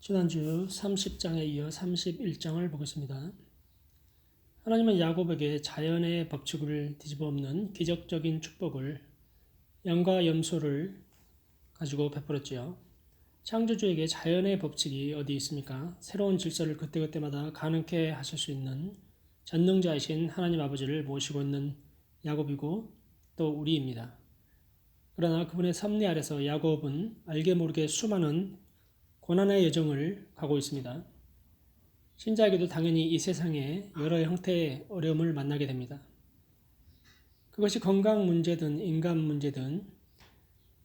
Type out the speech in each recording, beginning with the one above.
지난주 30장에 이어 31장을 보겠습니다. 하나님은 야곱에게 자연의 법칙을 뒤집어 엎는 기적적인 축복을 양과 염소를 가지고 베풀었지요. 창조주에게 자연의 법칙이 어디 있습니까? 새로운 질서를 그때그때마다 가능케 하실 수 있는 전능자이신 하나님 아버지를 모시고 있는 야곱이고 또 우리입니다. 그러나 그분의 섭리 아래서 야곱은 알게 모르게 수많은 고난의 여정을 가고 있습니다. 신자에게도 당연히 이 세상에 여러 형태의 어려움을 만나게 됩니다. 그것이 건강 문제든 인간 문제든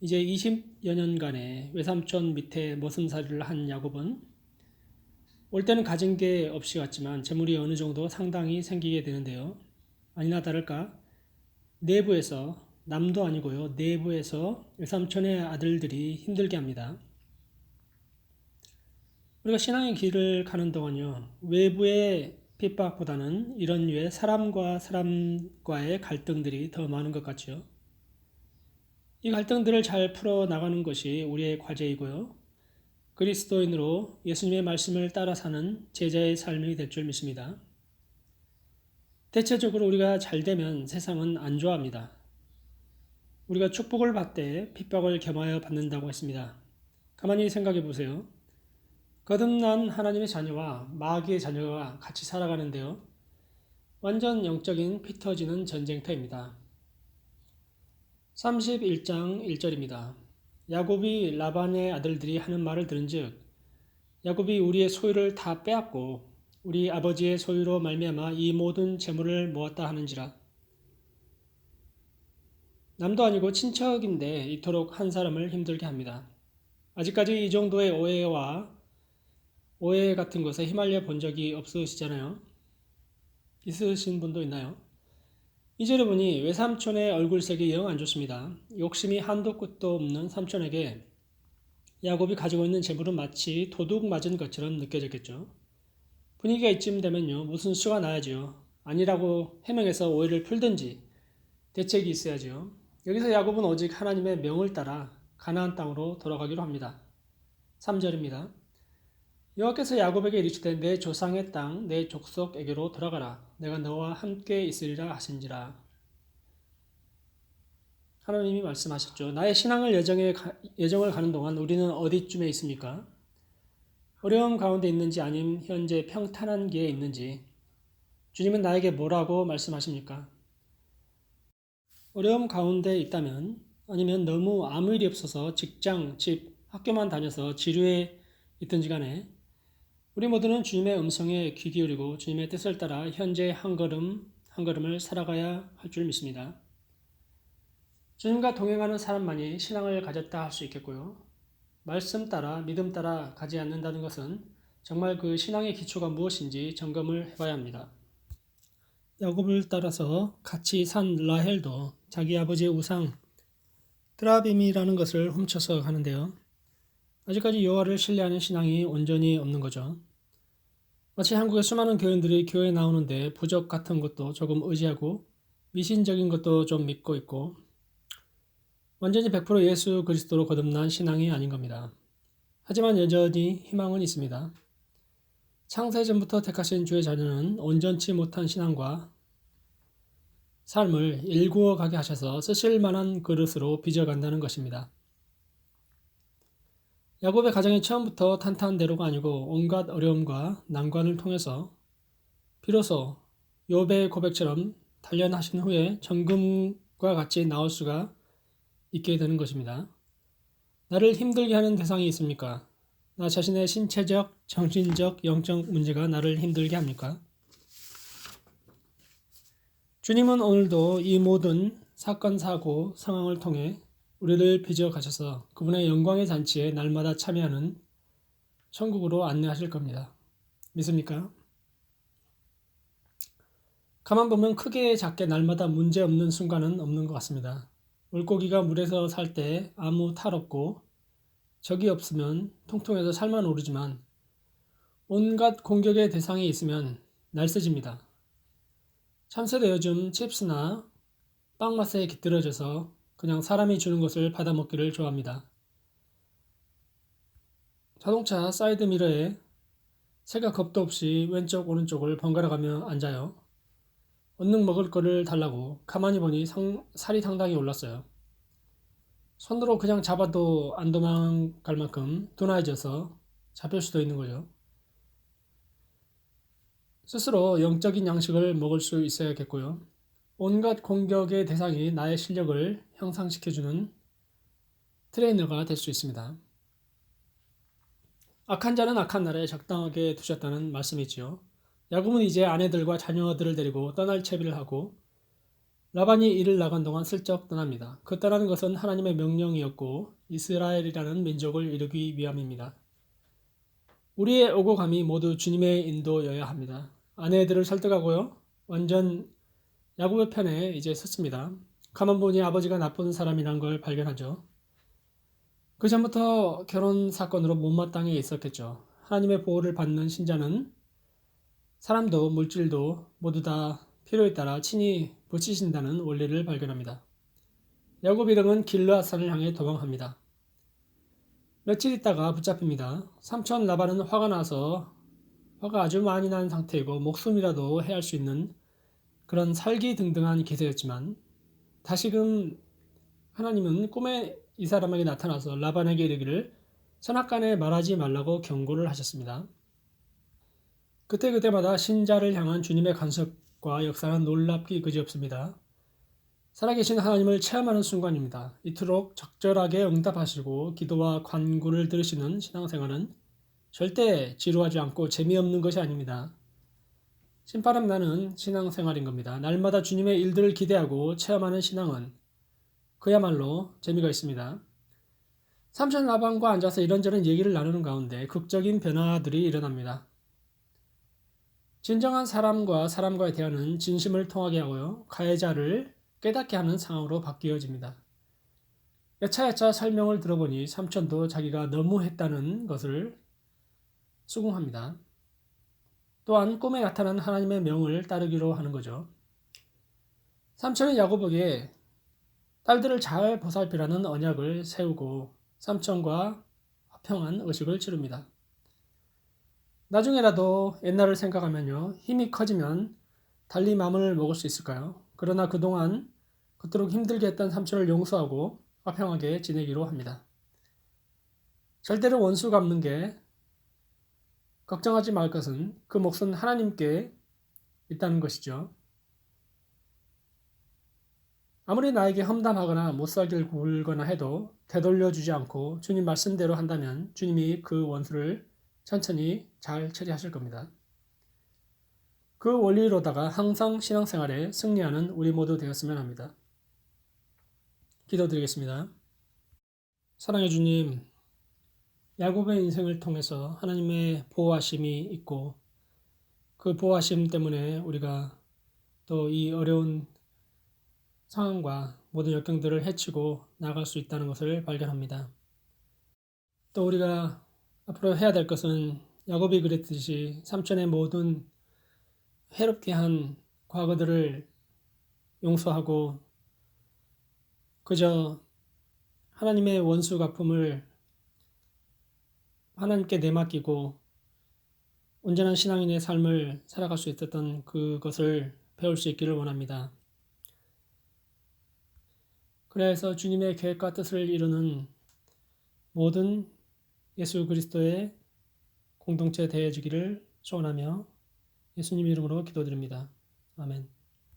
이제 20여 년간의 외삼촌 밑에 머슴살이를 한 야곱은 올 때는 가진 게 없이 갔지만 재물이 어느 정도 상당히 생기게 되는데요. 아니나 다를까 내부에서 남도 아니고요. 내부에서 외삼촌의 아들들이 힘들게 합니다. 우리가 신앙의 길을 가는 동안요. 외부의 핍박보다는 이런 류의 사람과 사람과의 갈등들이 더 많은 것 같죠. 이 갈등들을 잘 풀어나가는 것이 우리의 과제이고요. 그리스도인으로 예수님의 말씀을 따라 사는 제자의 삶이 될 줄 믿습니다. 대체적으로 우리가 잘 되면 세상은 안 좋아합니다. 우리가 축복을 받되 핍박을 겸하여 받는다고 했습니다. 가만히 생각해 보세요. 거듭난 하나님의 자녀와 마귀의 자녀가 같이 살아가는데요. 완전 영적인 피 터지는 전쟁터입니다. 31장 1절입니다. 야곱이 라반의 아들들이 하는 말을 들은즉 야곱이 우리의 소유를 다 빼앗고 우리 아버지의 소유로 말미암아 이 모든 재물을 모았다 하는지라. 남도 아니고 친척인데 이토록 한 사람을 힘들게 합니다. 아직까지 이 정도의 오해 같은 것에 휘말려 본 적이 없으시잖아요. 있으신 분도 있나요? 이절에 보니 외삼촌의 얼굴색이 영 안 좋습니다. 욕심이 한도 끝도 없는 삼촌에게 야곱이 가지고 있는 재물은 마치 도둑 맞은 것처럼 느껴졌겠죠. 분위기가 이쯤 되면요. 무슨 수가 나야지요. 아니라고 해명해서 오해를 풀든지 대책이 있어야죠. 여기서 야곱은 오직 하나님의 명을 따라 가나안 땅으로 돌아가기로 합니다. 3절입니다. 여호와께서 야곱에게 이르시되 내 조상의 땅 내 족속에게로 돌아가라. 내가 너와 함께 있으리라 하신지라. 하나님이 말씀하셨죠. 나의 신앙을 여정을 가는 동안 우리는 어디쯤에 있습니까? 어려움 가운데 있는지 아니면 현재 평탄한 기에 있는지 주님은 나에게 뭐라고 말씀하십니까? 어려움 가운데 있다면 아니면 너무 아무 일이 없어서 직장, 집, 학교만 다녀서 지루해 있든지 간에 우리 모두는 주님의 음성에 귀 기울이고 주님의 뜻을 따라 현재 한 걸음 한 걸음을 살아가야 할 줄 믿습니다. 주님과 동행하는 사람만이 신앙을 가졌다 할 수 있겠고요. 말씀 따라 믿음 따라 가지 않는다는 것은 정말 그 신앙의 기초가 무엇인지 점검을 해봐야 합니다. 야곱을 따라서 같이 산 라헬도 자기 아버지의 우상 드라빔이라는 것을 훔쳐서 가는데요. 아직까지 여호와를 신뢰하는 신앙이 온전히 없는 거죠. 마치 한국의 수많은 교인들이 교회에 나오는데 부적 같은 것도 조금 의지하고 미신적인 것도 좀 믿고 있고 완전히 100% 예수 그리스도로 거듭난 신앙이 아닌 겁니다. 하지만 여전히 희망은 있습니다. 창세전부터 택하신 주의 자녀는 온전치 못한 신앙과 삶을 일구어 가게 하셔서 쓰실 만한 그릇으로 빚어간다는 것입니다. 야곱의 가정이 처음부터 탄탄대로가 아니고 온갖 어려움과 난관을 통해서 비로소 욥의 고백처럼 단련하신 후에 정금과 같이 나올 수가 있게 되는 것입니다. 나를 힘들게 하는 대상이 있습니까? 나 자신의 신체적, 정신적, 영적 문제가 나를 힘들게 합니까? 주님은 오늘도 이 모든 사건, 사고, 상황을 통해 우리를 빚어 가셔서 그분의 영광의 잔치에 날마다 참여하는 천국으로 안내하실 겁니다. 믿습니까? 가만 보면 크게 작게 날마다 문제 없는 순간은 없는 것 같습니다. 물고기가 물에서 살 때 아무 탈 없고 적이 없으면 통통해서 살만 오르지만 온갖 공격의 대상이 있으면 날쌔집니다. 참새도 요즘 칩스나 빵 맛에 깃들어져서 그냥 사람이 주는 것을 받아먹기를 좋아합니다. 자동차 사이드 미러에 새가 겁도 없이 왼쪽 오른쪽을 번갈아가며 앉아요. 얼른 먹을 거를 달라고. 가만히 보니 살이 상당히 올랐어요. 손으로 그냥 잡아도 안 도망갈 만큼 둔해져서 잡힐 수도 있는 거죠. 스스로 영적인 양식을 먹을 수 있어야겠고요. 온갖 공격의 대상이 나의 실력을 향상시켜주는 트레이너가 될 수 있습니다. 악한 자는 악한 날에 적당하게 두셨다는 말씀이지요. 야곱은 이제 아내들과 자녀들을 데리고 떠날 채비를 하고 라반이 일을 나간 동안 슬쩍 떠납니다. 그 떠나는 것은 하나님의 명령이었고 이스라엘이라는 민족을 이루기 위함입니다. 우리의 오고 감이 모두 주님의 인도여야 합니다. 아내들을 설득하고요. 완전 야곱의 편에 이제 섰습니다. 가만 보니 아버지가 나쁜 사람이란 걸 발견하죠. 그 전부터 결혼 사건으로 못마땅해 있었겠죠. 하나님의 보호를 받는 신자는 사람도 물질도 모두 다 필요에 따라 친히 붙이신다는 원리를 발견합니다. 야곱 일행은 길르앗산을 향해 도망합니다. 며칠 있다가 붙잡힙니다. 삼촌 라반은 화가 나서 화가 아주 많이 난 상태이고 목숨이라도 해할 수 있는 그런 살기등등한 기세였지만 다시금 하나님은 꿈에 이 사람에게 나타나서 라반에게 이르기를 선악간에 말하지 말라고 경고를 하셨습니다. 그때마다 신자를 향한 주님의 간섭과 역사는 놀랍기 그지없습니다. 살아계신 하나님을 체험하는 순간입니다. 이토록 적절하게 응답하시고 기도와 간구를 들으시는 신앙생활은 절대 지루하지 않고 재미없는 것이 아닙니다. 신바람 나는 신앙생활인 겁니다. 날마다 주님의 일들을 기대하고 체험하는 신앙은 그야말로 재미가 있습니다. 삼촌 라반과 앉아서 이런저런 얘기를 나누는 가운데 극적인 변화들이 일어납니다. 진정한 사람과 사람과의 대화는 진심을 통하게 하고요. 가해자를 깨닫게 하는 상황으로 바뀌어집니다. 여차여차 설명을 들어보니 삼촌도 자기가 너무했다는 것을 수긍합니다. 또한 꿈에 나타난 하나님의 명을 따르기로 하는 거죠. 삼촌은 야곱에게 딸들을 잘 보살피라는 언약을 세우고 삼촌과 화평한 의식을 치릅니다. 나중에라도 옛날을 생각하면요. 힘이 커지면 달리 마음을 먹을 수 있을까요? 그러나 그동안 그토록 힘들게 했던 삼촌을 용서하고 화평하게 지내기로 합니다. 절대로 원수 갚는 게 걱정하지 말 것은 그 몫은 하나님께 있다는 것이죠. 아무리 나에게 험담하거나 못살길 굴거나 해도 되돌려주지 않고 주님 말씀대로 한다면 주님이 그 원수를 천천히 잘 처리하실 겁니다. 그 원리로다가 항상 신앙생활에 승리하는 우리 모두 되었으면 합니다. 기도드리겠습니다. 사랑해 주님, 야곱의 인생을 통해서 하나님의 보호하심이 있고 그 보호하심 때문에 우리가 또 이 어려운 상황과 모든 역경들을 헤치고 나아갈 수 있다는 것을 발견합니다. 또 우리가 앞으로 해야 될 것은 야곱이 그랬듯이 삼촌의 모든 해롭게 한 과거들을 용서하고 그저 하나님의 원수 갚음을 하나님께 내맡기고 온전한 신앙인의 삶을 살아갈 수 있었던 그것을 배울 수 있기를 원합니다. 그래서 주님의 계획과 뜻을 이루는 모든 예수 그리스도의 공동체 되어지기를 소원하며 예수님 이름으로 기도드립니다. 아멘.